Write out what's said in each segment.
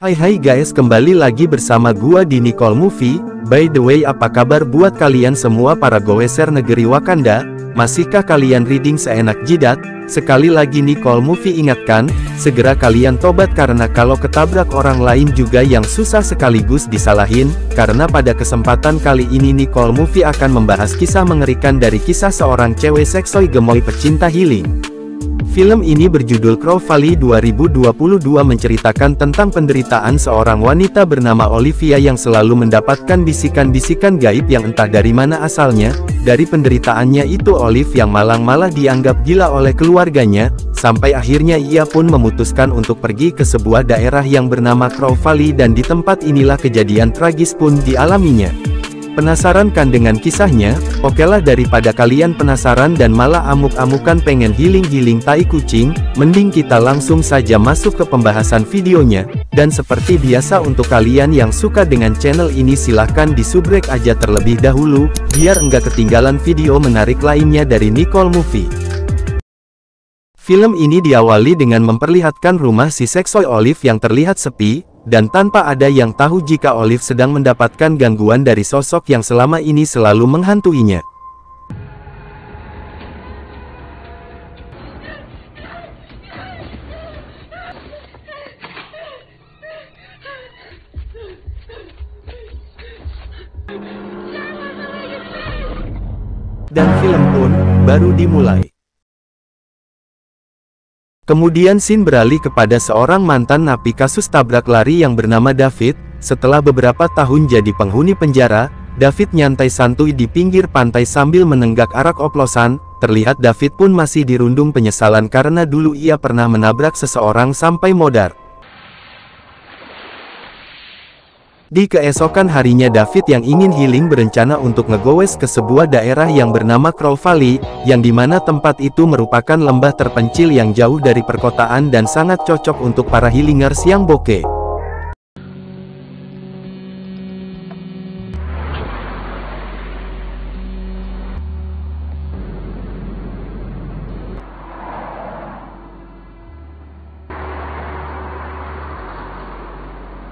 Hai guys, kembali lagi bersama gua di Nicole Movie. By the way, apa kabar buat kalian semua para goeser negeri Wakanda? Masihkah kalian reading seenak jidat? Sekali lagi Nicole Movie ingatkan, segera kalian tobat karena kalau ketabrak orang lain juga yang susah sekaligus disalahin. Karena pada kesempatan kali ini Nicole Movie akan membahas kisah mengerikan dari kisah seorang cewek seksoi gemoy pecinta healing. Film ini berjudul Crow Valley 2022 menceritakan tentang penderitaan seorang wanita bernama Olivia yang selalu mendapatkan bisikan-bisikan gaib yang entah dari mana asalnya. Dari penderitaannya itu Olive yang malah dianggap gila oleh keluarganya, sampai akhirnya ia pun memutuskan untuk pergi ke sebuah daerah yang bernama Crow Valley dan di tempat inilah kejadian tragis pun dialaminya. Penasaran kan dengan kisahnya? Okelah, daripada kalian penasaran dan malah amuk-amukan pengen healing tai kucing, mending kita langsung saja masuk ke pembahasan videonya. Dan seperti biasa untuk kalian yang suka dengan channel ini silahkan disubrek aja terlebih dahulu, biar enggak ketinggalan video menarik lainnya dari Nicole Movie. Film ini diawali dengan memperlihatkan rumah si seksoi Olive yang terlihat sepi, dan tanpa ada yang tahu jika Olive sedang mendapatkan gangguan dari sosok yang selama ini selalu menghantuinya. Dan film pun baru dimulai. Kemudian scene beralih kepada seorang mantan napi kasus tabrak lari yang bernama David. Setelah beberapa tahun jadi penghuni penjara, David nyantai santuy di pinggir pantai sambil menenggak arak oplosan. Terlihat David pun masih dirundung penyesalan karena dulu ia pernah menabrak seseorang sampai modar. Di keesokan harinya David yang ingin healing berencana untuk ngegowes ke sebuah daerah yang bernama Crow Valley, yang dimana tempat itu merupakan lembah terpencil yang jauh dari perkotaan dan sangat cocok untuk para healingers yang bokeh.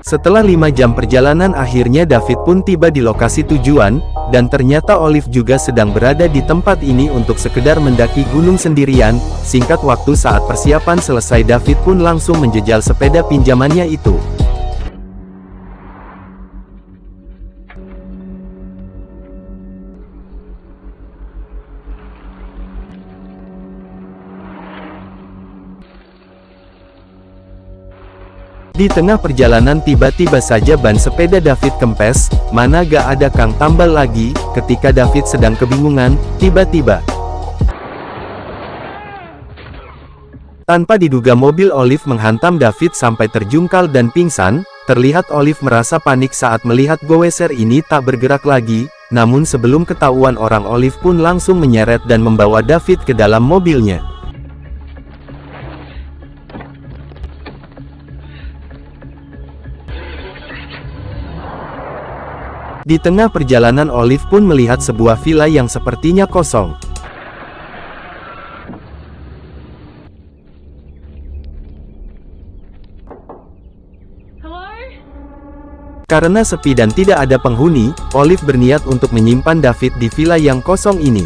Setelah 5 jam perjalanan akhirnya David pun tiba di lokasi tujuan, dan ternyata Olive juga sedang berada di tempat ini untuk sekedar mendaki gunung sendirian. Singkat waktu saat persiapan selesai David pun langsung menjejal sepeda pinjamannya itu. Di tengah perjalanan tiba-tiba saja ban sepeda David kempes, mana gak ada kang tambal lagi. Ketika David sedang kebingungan, tiba-tiba tanpa diduga mobil Olive menghantam David sampai terjungkal dan pingsan. Terlihat Olive merasa panik saat melihat goeser ini tak bergerak lagi, namun sebelum ketahuan orang Olive pun langsung menyeret dan membawa David ke dalam mobilnya. Di tengah perjalanan Olive pun melihat sebuah villa yang sepertinya kosong. Karena sepi dan tidak ada penghuni, Olive berniat untuk menyimpan David di villa yang kosong ini.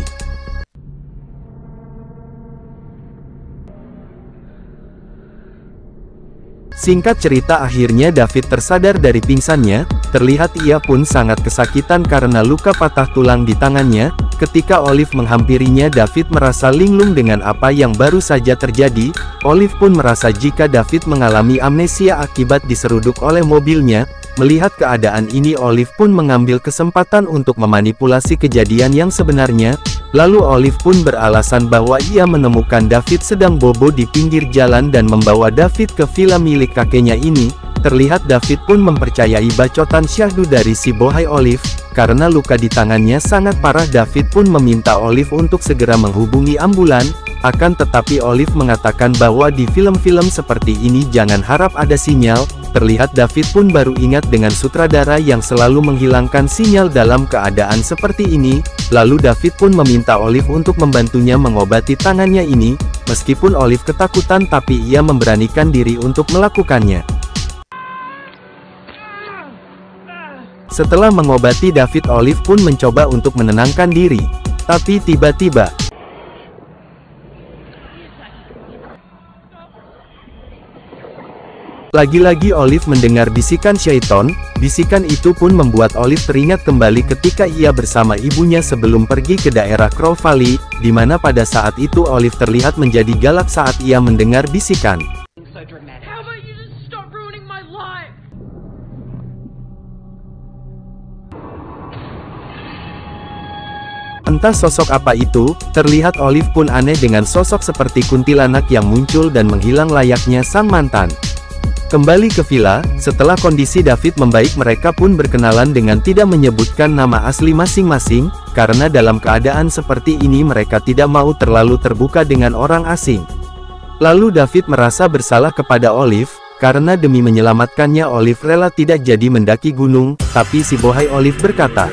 Singkat cerita akhirnya David tersadar dari pingsannya. Terlihat ia pun sangat kesakitan karena luka patah tulang di tangannya. Ketika Olive menghampirinya, David merasa linglung dengan apa yang baru saja terjadi. Olive pun merasa jika David mengalami amnesia akibat diseruduk oleh mobilnya. Melihat keadaan ini Olive pun mengambil kesempatan untuk memanipulasi kejadian yang sebenarnya. Lalu Olive pun beralasan bahwa ia menemukan David sedang bobo di pinggir jalan dan membawa David ke villa milik kakeknya ini. Terlihat David pun mempercayai bacotan syahdu dari si bohai Olive. Karena luka di tangannya sangat parah, David pun meminta Olive untuk segera menghubungi ambulan. Akan tetapi Olive mengatakan bahwa di film-film seperti ini jangan harap ada sinyal. Terlihat David pun baru ingat dengan sutradara yang selalu menghilangkan sinyal dalam keadaan seperti ini. Lalu David pun meminta Olive untuk membantunya mengobati tangannya ini. Meskipun Olive ketakutan tapi ia memberanikan diri untuk melakukannya. Setelah mengobati David, Olive pun mencoba untuk menenangkan diri. Tapi tiba-tiba, lagi-lagi Olive mendengar bisikan syaiton. Bisikan itu pun membuat Olive teringat kembali ketika ia bersama ibunya sebelum pergi ke daerah Crow Valley, di mana pada saat itu Olive terlihat menjadi galak saat ia mendengar bisikan. Entah sosok apa itu, terlihat Olive pun aneh dengan sosok seperti kuntilanak yang muncul dan menghilang layaknya sang mantan. Kembali ke villa, setelah kondisi David membaik, mereka pun berkenalan dengan tidak menyebutkan nama asli masing-masing, karena dalam keadaan seperti ini mereka tidak mau terlalu terbuka dengan orang asing. Lalu David merasa bersalah kepada Olive, karena demi menyelamatkannya Olive rela tidak jadi mendaki gunung, tapi si bohai Olive berkata,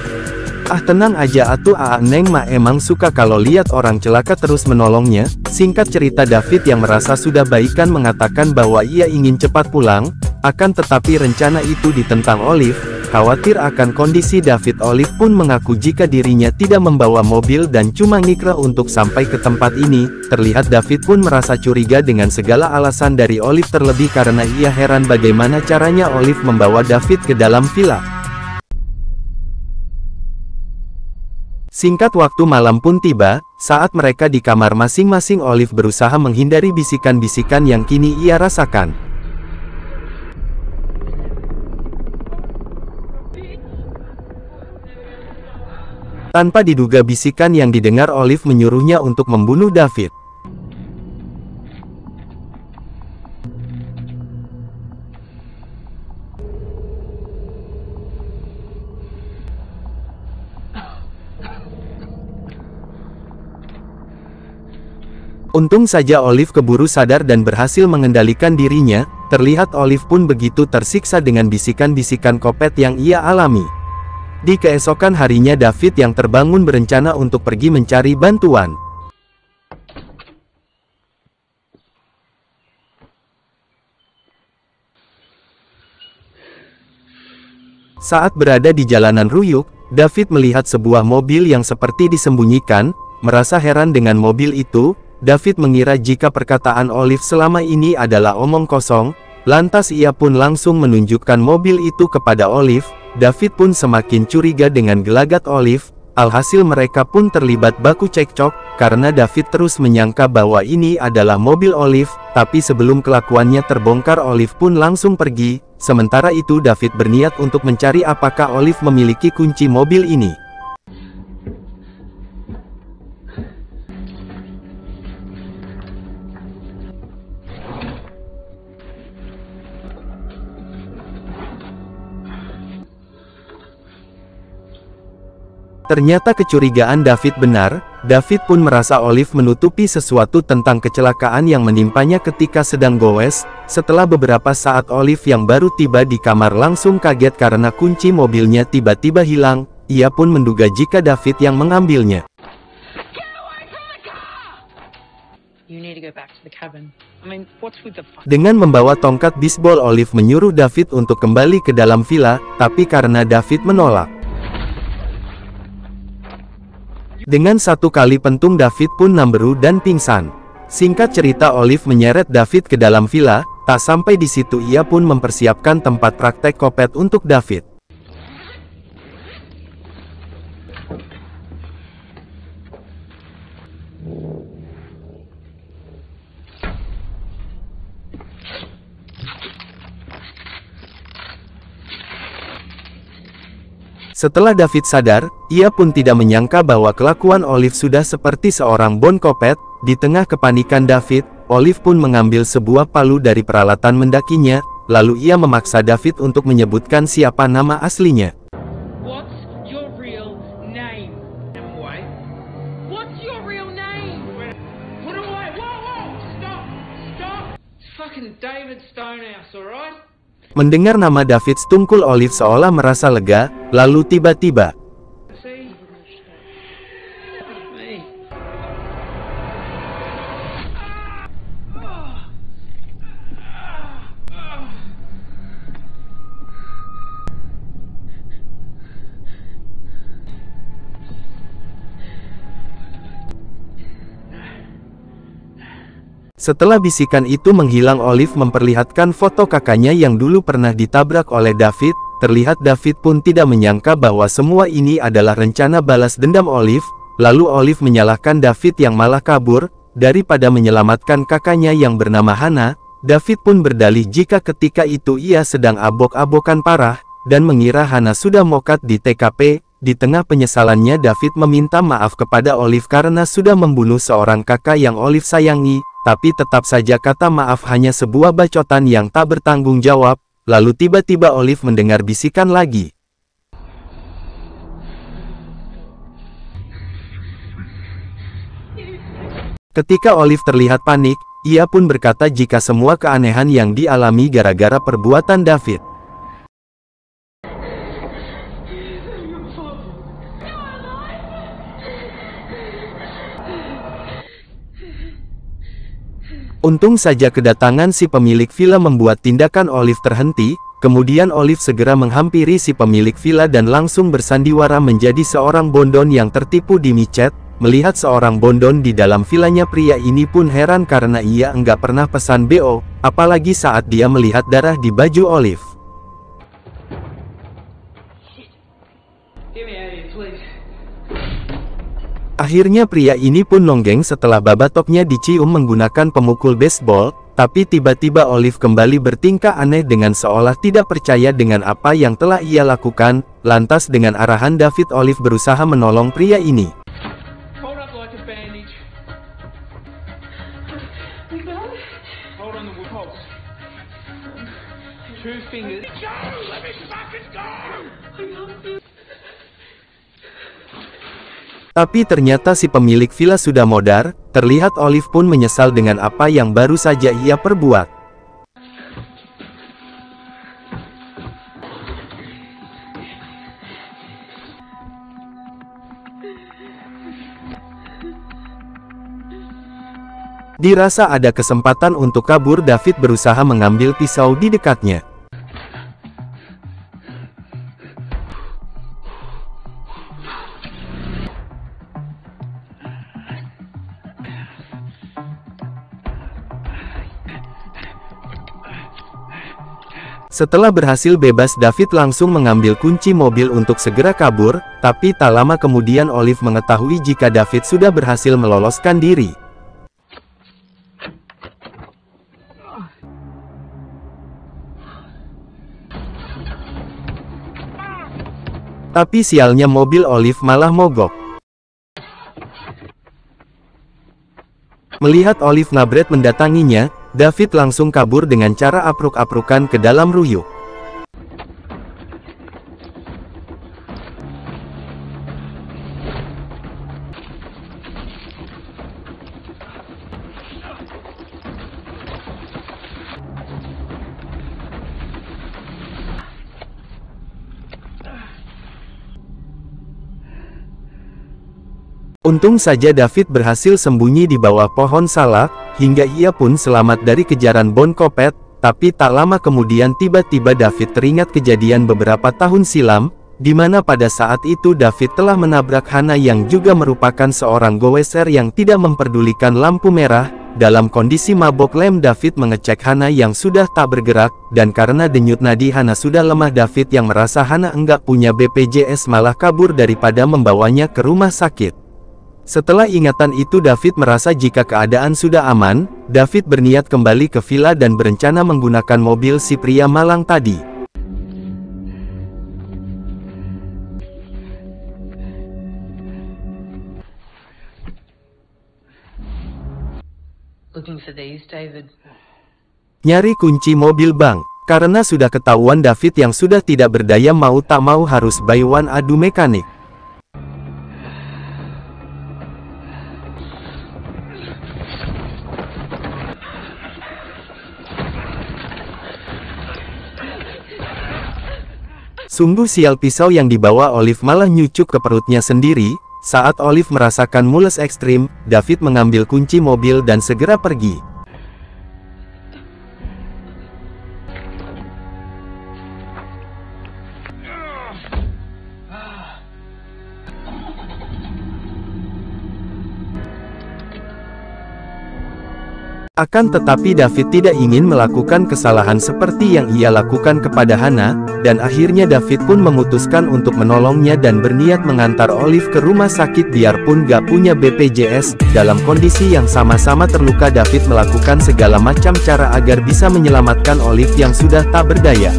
"Ah, tenang aja atuh, Neng mah emang suka kalau lihat orang celaka terus menolongnya." Singkat cerita, David yang merasa sudah baikan mengatakan bahwa ia ingin cepat pulang, akan tetapi rencana itu ditentang Olive. Khawatir akan kondisi David, Olive pun mengaku jika dirinya tidak membawa mobil dan cuma ngikra untuk sampai ke tempat ini. Terlihat David pun merasa curiga dengan segala alasan dari Olive, terlebih karena ia heran bagaimana caranya Olive membawa David ke dalam villa. Singkat waktu, malam pun tiba. Saat mereka di kamar masing-masing, Olive berusaha menghindari bisikan-bisikan yang kini ia rasakan. Tanpa diduga, bisikan yang didengar Olive menyuruhnya untuk membunuh David. Untung saja Olive keburu sadar dan berhasil mengendalikan dirinya. Terlihat Olive pun begitu tersiksa dengan bisikan-bisikan kopet yang ia alami. Di keesokan harinya, David yang terbangun berencana untuk pergi mencari bantuan. Saat berada di jalanan Ruyuk, David melihat sebuah mobil yang seperti disembunyikan. Merasa heran dengan mobil itu, David mengira jika perkataan Olive selama ini adalah omong kosong. Lantas ia pun langsung menunjukkan mobil itu kepada Olive. David pun semakin curiga dengan gelagat Olive. Alhasil mereka pun terlibat baku cekcok, karena David terus menyangka bahwa ini adalah mobil Olive. Tapi sebelum kelakuannya terbongkar, Olive pun langsung pergi. Sementara itu David berniat untuk mencari apakah Olive memiliki kunci mobil ini. Ternyata kecurigaan David benar. David pun merasa Olive menutupi sesuatu tentang kecelakaan yang menimpanya ketika sedang goes. Setelah beberapa saat, Olive yang baru tiba di kamar langsung kaget karena kunci mobilnya tiba-tiba hilang. Ia pun menduga jika David yang mengambilnya. Dengan membawa tongkat bisbol, Olive menyuruh David untuk kembali ke dalam villa, tapi karena David menolak. Dengan satu kali pentung, David pun namberu dan pingsan. Singkat cerita, Olive menyeret David ke dalam villa. Tak sampai di situ, ia pun mempersiapkan tempat praktek kopet untuk David. Setelah David sadar, ia pun tidak menyangka bahwa kelakuan Olive sudah seperti seorang bon kopet. Di tengah kepanikan David, Olive pun mengambil sebuah palu dari peralatan mendakinya, lalu ia memaksa David untuk menyebutkan siapa nama aslinya. Mendengar nama David Stungkul, Olive seolah merasa lega, lalu tiba-tiba Setelah bisikan itu menghilang, Olive memperlihatkan foto kakaknya yang dulu pernah ditabrak oleh David. Terlihat David pun tidak menyangka bahwa semua ini adalah rencana balas dendam Olive. Lalu Olive menyalahkan David yang malah kabur. Daripada menyelamatkan kakaknya yang bernama Hannah, David pun berdalih jika ketika itu ia sedang abok-abokan parah, dan mengira Hannah sudah mokat di TKP. Di tengah penyesalannya, David meminta maaf kepada Olive karena sudah membunuh seorang kakak yang Olive sayangi, tapi tetap saja kata maaf hanya sebuah bacotan yang tak bertanggung jawab. Lalu tiba-tiba Olive mendengar bisikan lagi. Ketika Olive terlihat panik, ia pun berkata jika semua keanehan yang dialami gara-gara perbuatan David. Untung saja kedatangan si pemilik villa membuat tindakan Olive terhenti. Kemudian Olive segera menghampiri si pemilik villa dan langsung bersandiwara menjadi seorang bondon yang tertipu di micet. Melihat seorang bondon di dalam villanya, pria ini pun heran karena ia enggak pernah pesan BO, apalagi saat dia melihat darah di baju Olive. Akhirnya pria ini pun nonggeng setelah babatoknya dicium menggunakan pemukul baseball, tapi tiba-tiba Olive kembali bertingkah aneh dengan seolah tidak percaya dengan apa yang telah ia lakukan. Lantas dengan arahan David, Olive berusaha menolong pria ini. Tapi ternyata si pemilik villa sudah modar. Terlihat Olive pun menyesal dengan apa yang baru saja ia perbuat. Dirasa ada kesempatan untuk kabur, David berusaha mengambil pisau di dekatnya. Setelah berhasil bebas, David langsung mengambil kunci mobil untuk segera kabur, tapi tak lama kemudian Olive mengetahui jika David sudah berhasil meloloskan diri. Tapi sialnya mobil Olive malah mogok. Melihat Olive ngabret mendatanginya, David langsung kabur dengan cara apruk-aprukan ke dalam ruyuk. Untung saja David berhasil sembunyi di bawah pohon salak, hingga ia pun selamat dari kejaran Bon Kopet. Tapi tak lama kemudian tiba-tiba David teringat kejadian beberapa tahun silam, di mana pada saat itu David telah menabrak Hannah yang juga merupakan seorang goweser yang tidak memperdulikan lampu merah. Dalam kondisi mabok lem, David mengecek Hannah yang sudah tak bergerak, dan karena denyut nadi Hannah sudah lemah, David yang merasa Hannah enggak punya BPJS malah kabur daripada membawanya ke rumah sakit. Setelah ingatan itu David merasa jika keadaan sudah aman, David berniat kembali ke villa dan berencana menggunakan mobil si pria malang tadi. Nyari kunci mobil bank. Karena sudah ketahuan David yang sudah tidak berdaya, mau tak mau harus buy one adu mekanik. Sungguh sial, pisau yang dibawa Olive malah nyucuk ke perutnya sendiri. Saat Olive merasakan mules ekstrim, David mengambil kunci mobil dan segera pergi. Akan tetapi David tidak ingin melakukan kesalahan seperti yang ia lakukan kepada Hannah, dan akhirnya David pun memutuskan untuk menolongnya dan berniat mengantar Olive ke rumah sakit biarpun gak punya BPJS. Dalam kondisi yang sama-sama terluka, David melakukan segala macam cara agar bisa menyelamatkan Olive yang sudah tak berdaya.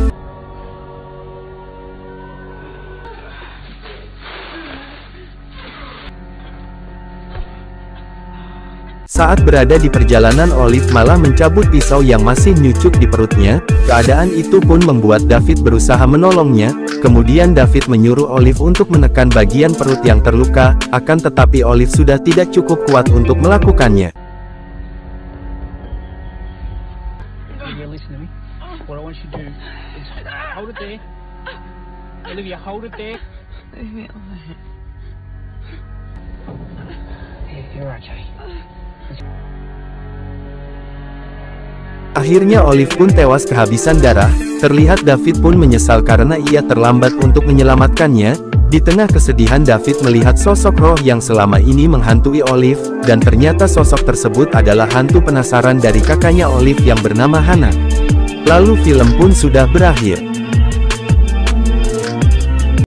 Saat berada di perjalanan, Olive malah mencabut pisau yang masih nyucuk di perutnya. Keadaan itu pun membuat David berusaha menolongnya. Kemudian David menyuruh Olive untuk menekan bagian perut yang terluka, akan tetapi Olive sudah tidak cukup kuat untuk melakukannya. Akhirnya Olive pun tewas kehabisan darah. Terlihat David pun menyesal karena ia terlambat untuk menyelamatkannya. Di tengah kesedihan, David melihat sosok roh yang selama ini menghantui Olive, dan ternyata sosok tersebut adalah hantu penasaran dari kakaknya Olive yang bernama Hannah. Lalu film pun sudah berakhir.